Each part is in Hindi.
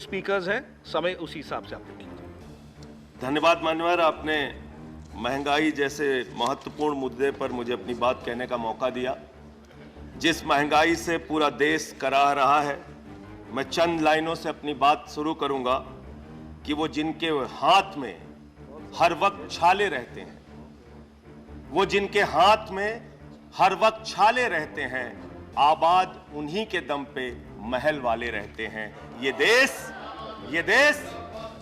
स्पीकर्स हैं, समय उसी हिसाब से आप रखिए। धन्यवाद मान्यवर, आपने महंगाई जैसे महत्वपूर्ण मुद्दे पर मुझे अपनी बात कहने का मौका दिया। जिस महंगाई से पूरा देश कराह रहा है, मैं चंद लाइनों से अपनी बात शुरू करूंगा कि वो जिनके हाथ में हर वक्त छाले रहते हैं, वो जिनके हाथ में हर वक्त छाले रहते हैं, आबाद उन्हीं के दम पे महल वाले रहते हैं। ये देश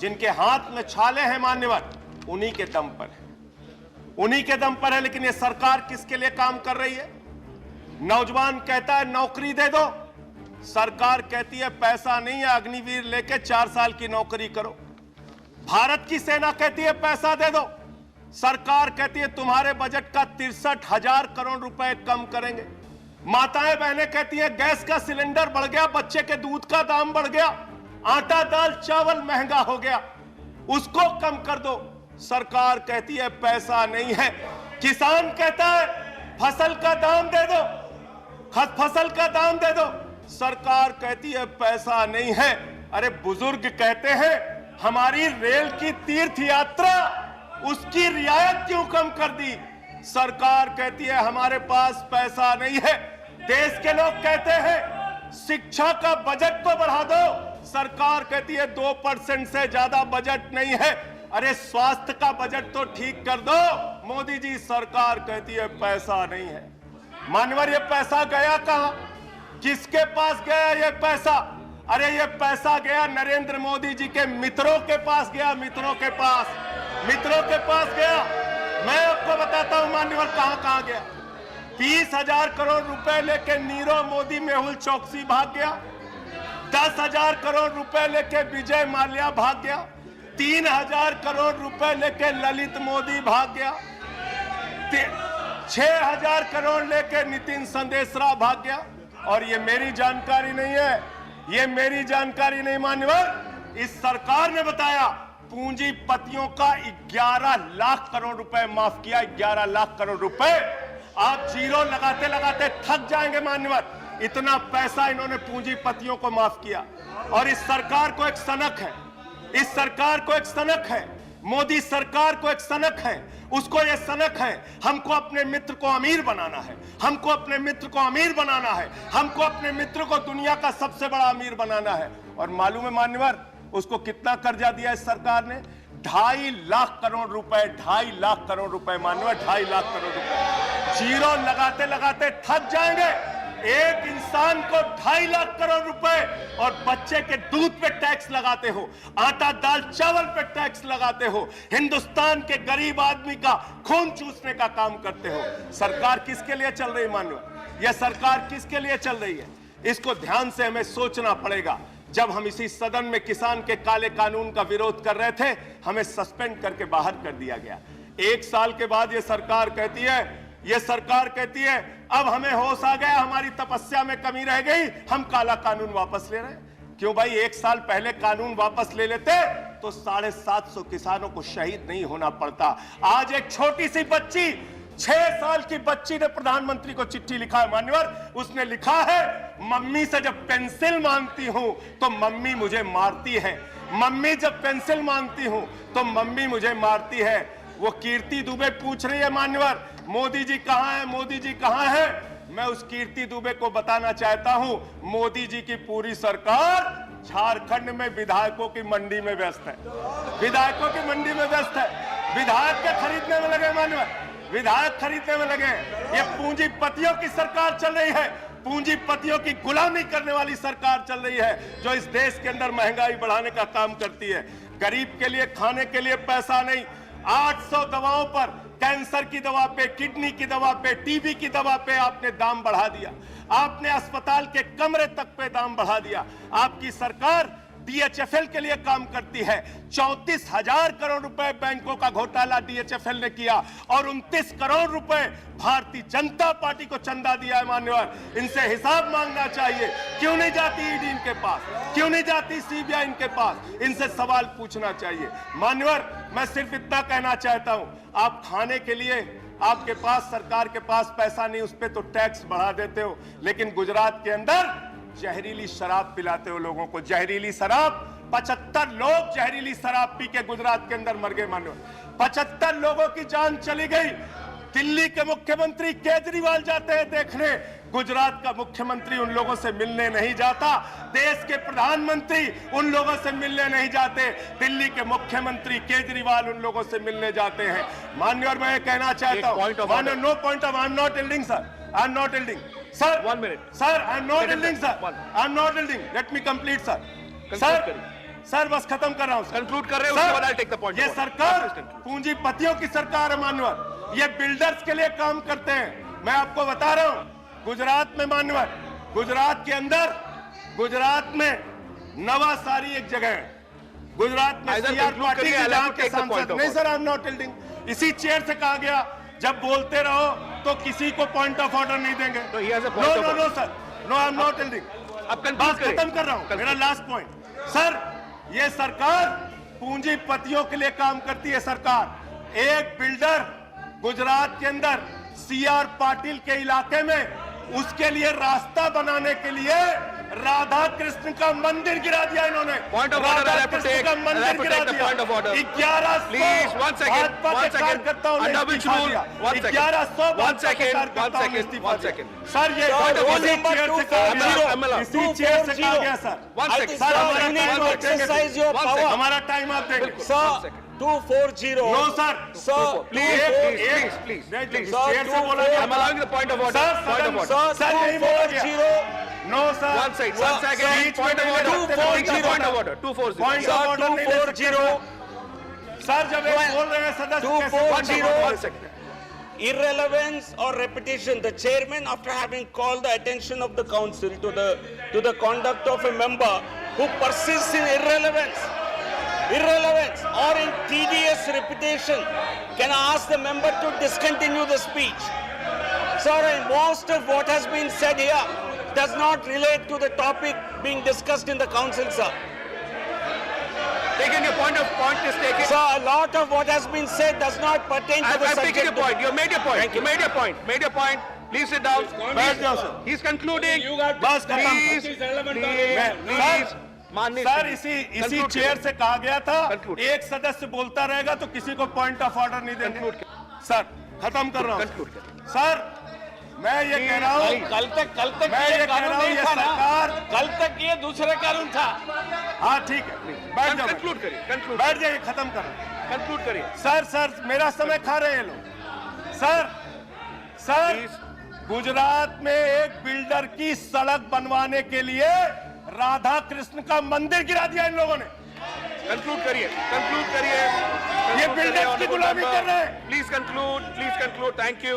जिनके हाथ में छाले हैं मान्यवर, उन्हीं के दम पर है, उन्हीं के दम पर है। लेकिन ये सरकार किसके लिए काम कर रही है? नौजवान कहता है नौकरी दे दो, सरकार कहती है पैसा नहीं है, अग्निवीर लेके 4 साल की नौकरी करो। भारत की सेना कहती है पैसा दे दो, सरकार कहती है तुम्हारे बजट का 63,000 करोड़ रुपए कम करेंगे। माताएं बहनें कहती हैं गैस का सिलेंडर बढ़ गया, बच्चे के दूध का दाम बढ़ गया, आटा दाल चावल महंगा हो गया, उसको कम कर दो, सरकार कहती है पैसा नहीं है। किसान कहता है फसल का दाम दे दो, फसल का दाम दे दो, सरकार कहती है पैसा नहीं है। अरे बुजुर्ग कहते हैं हमारी रेल की तीर्थ यात्रा, उसकी रियायत क्यों कम कर दी, सरकार कहती है हमारे पास पैसा नहीं है। देश के लोग कहते हैं शिक्षा का बजट तो बढ़ा दो, सरकार कहती है 2% से ज्यादा बजट नहीं है। अरे स्वास्थ्य का बजट तो ठीक कर दो, मोदी जी, सरकार कहती है पैसा नहीं है। मानवर ये पैसा गया कहां, किसके पास गया ये पैसा? अरे ये पैसा गया नरेंद्र मोदी जी के मित्रों के पास गया, मित्रों के पास गया। मैं आपको बताता हूं मान्यवर कहां गया। 30,000 करोड़ रुपए लेके नीरव मोदी मेहुल चौकसी भाग गया, 10,000 करोड़ रुपए लेके विजय माल्या भाग गया, 3,000 करोड़ रुपए लेके ललित मोदी भाग गया, 6,000 करोड़ लेके नितिन संदेशरा भाग गया। और ये मेरी जानकारी नहीं है, ये मेरी जानकारी नहीं मान्यवर, इस सरकार ने बताया पूंजीपतियों का 11 लाख करोड़ रुपए माफ किया। 11 लाख करोड़ रुपए आप जीरो लगाते लगाते थक जाएंगे मान्यवर, इतना पैसा इन्होंने पूंजीपतियों को माफ किया। और इस सरकार को एक सनक है, इस सरकार को एक सनक है, मोदी सरकार को एक सनक है, उसको ये सनक है हमको अपने मित्र को अमीर बनाना है, हमको अपने मित्र को अमीर बनाना है, हमको अपने मित्र को दुनिया का सबसे बड़ा अमीर बनाना है। और मालूम है मान्यवर उसको कितना कर्जा दिया इस सरकार ने? 2.5 लाख करोड़ रुपए, 2.5 लाख करोड़ रुपए मान्यवर, 2.5 लाख करोड़ रुपए। जीरो लगाते लगाते थक जाएंगे। एक इंसान को 2.5 लाख करोड़ रुपए और बच्चे के दूध पे टैक्स लगाते हो, आटा दाल चावल पे टैक्स लगाते हो, हिंदुस्तान के गरीब आदमी का खून चूसने का काम करते हो। सरकार किसके लिए चल रही मान्यवर? यह सरकार किसके लिए चल रही है? इसको ध्यान से हमें सोचना पड़ेगा। जब हम इसी सदन में किसान के काले कानून का विरोध कर रहे थे, हमें सस्पेंड करके बाहर कर दिया गया। 1 साल के बाद ये सरकार कहती है अब हमें होश आ गया, हमारी तपस्या में कमी रह गई, हम काला कानून वापस ले रहे हैं। क्यों भाई? 1 साल पहले कानून वापस ले लेते तो 750 किसानों को शहीद नहीं होना पड़ता। आज एक छोटी सी बच्ची, 6 साल की बच्ची ने प्रधानमंत्री को चिट्ठी लिखा है मान्यवर। उसने लिखा है मम्मी से जब पेंसिल मांगती हूं तो मम्मी मुझे मारती है, मम्मी जब पेंसिल मांगती हूं तो मम्मी मुझे मारती है। वो कीर्ति दुबे पूछ रही है मान्यवर मोदी जी कहां है, मोदी जी कहां है? मैं उस कीर्ति दुबे को बताना चाहता हूं मोदी जी की पूरी सरकार झारखंड में विधायकों की मंडी में व्यस्त है, विधायकों की मंडी में व्यस्त है, विधायक के खरीदने में लगे मान्यवर, विधायक खरीदने में लगे। ये पूंजीपतियों की सरकार चल रही है, पूंजीपतियों की गुलामी करने वाली सरकार चल रही है, जो इस देश के अंदर महंगाई बढ़ाने का काम करती है। गरीब के लिए खाने के लिए पैसा नहीं, 800 दवाओं पर, कैंसर की दवा पे, किडनी की दवा पे, टीबी की दवा पे आपने दाम बढ़ा दिया, आपने अस्पताल के कमरे तक पे दाम बढ़ा दिया। आपकी सरकार डीएचएफएल के लिए काम करती है। 34,000 करोड़ रुपए बैंकों का घोटाला डीएचएफएल ने किया और 29 करोड़ रुपए भारतीय जनता पार्टी को चंदा दिया है मान्यवर। इनसे हिसाब मांगना चाहिए। क्यों नहीं जाती ईडी इनके पास, क्यों नहीं जाती सीबीआई इनके पास? इनसे सवाल पूछना चाहिए मान्यवर। मैं सिर्फ इतना कहना चाहता हूं, आप खाने के लिए आपके पास, सरकार के पास पैसा नहीं, उस पर तो टैक्स बढ़ा देते हो, लेकिन गुजरात के अंदर जहरीली शराब पिलाते हो लोगों को, जहरीली शराब 75 लोग जहरीली शराब पी के गुजरात के अंदर मर गए मान्यवर। 75 लोगों की जान चली गई। दिल्ली के मुख्यमंत्री केजरीवाल जाते हैं देखने, गुजरात का मुख्यमंत्री उन लोगों से मिलने नहीं जाता। देश के प्रधानमंत्री उन लोगों से मिलने नहीं जाते, दिल्ली के मुख्यमंत्री केजरीवाल उन लोगों से मिलने जाते हैं। माननीय, मैं कहना चाहता हूं, माननीय, no point of, I am not yielding sir, I am not yielding sir, 1 minute sir, I am not yielding sir, I am not yielding, let me complete sir, sir बस खत्म कर रहा हूं, कंक्लूड कर रहे हो, उसके बाद आई टेक द पॉइंट। ये सरकार पूंजीपतियों की सरकार है मान्यवर, ये बिल्डर्स के लिए काम करते हैं। मैं आपको बता रहा हूं, गुजरात में मान्यवर, गुजरात के अंदर, गुजरात में नवासारी एक जगह है, गुजरात में सीआर पार्टी के जहां के सांसद, नहीं sir, I am not telling, इसी चेयर से कहा गया जब बोलते रहो तो किसी को पॉइंट ऑफ ऑर्डर नहीं देंगे। No no no sir, no, I am not telling. अब बात खत्म कर रहा हूं, मेरा लास्ट पॉइंट सर, ये सरकार पूंजीपतियों के लिए काम करती है। सरकार, एक बिल्डर गुजरात के अंदर सीआर पाटिल के इलाके में, उसके लिए रास्ता बनाने के लिए राधा कृष्ण का मंदिर गिरा दिया इन्होंने। Point of order, Radha Krishna का मंदिर गिरा दिया। 1100 please 1 second, 1 second, under which rule, 1 second, 1 second, 1 second, 1 second, sir, ये इसी चेयर से कहा गया सर। 1 सेकंड, सर, हमारा टाइम आप देंगे sir, 240। No sir, sir, please, chair से बोला I am allowing the point of order, point of order, sir, यही बोला गया। No sir, 1 second, point of order, point of order, 240, point of order नहीं ले सकते सर, जब एक बोल रहे हैं सदस्य कैसे 1 second. Irrelevance or repetition. The chairman, after having called the attention of the council to the conduct of a member who persists in irrelevance or in tedious repetition, can ask the member to discontinue the speech. Sir, and most of what has been said here does not relate to the topic being discussed in the council, sir. Taken your point is taken. Sir, a lot of what has been said does not pertain to the I'm subject. taking your point. You made your point. Thank You you. made your point. Made your point. Please sit down. बैठ जाओ सर। He's concluding. बस खत्म। Please. माननीय सर, इसी चेयर से कहा गया था, Conclude. एक सदस्य बोलता रहेगा तो किसी को पॉइंट ऑफ ऑर्डर नहीं देंगे। Conclude. सर, खत्म कर रहा हूँ Conclude. सर, मैं ये कह रहा हूँ, कल तक मैं ये कह रहा हूँ, ये सरकार, कल तक ये दूसरा कानून था। हाँ ठीक है, बैठ जाओ, Conclude करिए. Conclude. बैठ जाइए, खत्म कर रहा हूँ। Conclude करिए. सर, मेरा समय खा रहे हैं लोग। सर, गुजरात में एक बिल्डर की सड़क बनवाने के लिए राधा कृष्ण का मंदिर गिरा दिया इन लोगों ने। Conclude करिए. Conclude करिए. ये बिल्डर्स की गुलामी कर रहे हैं। Please conclude. Please conclude. Thank you.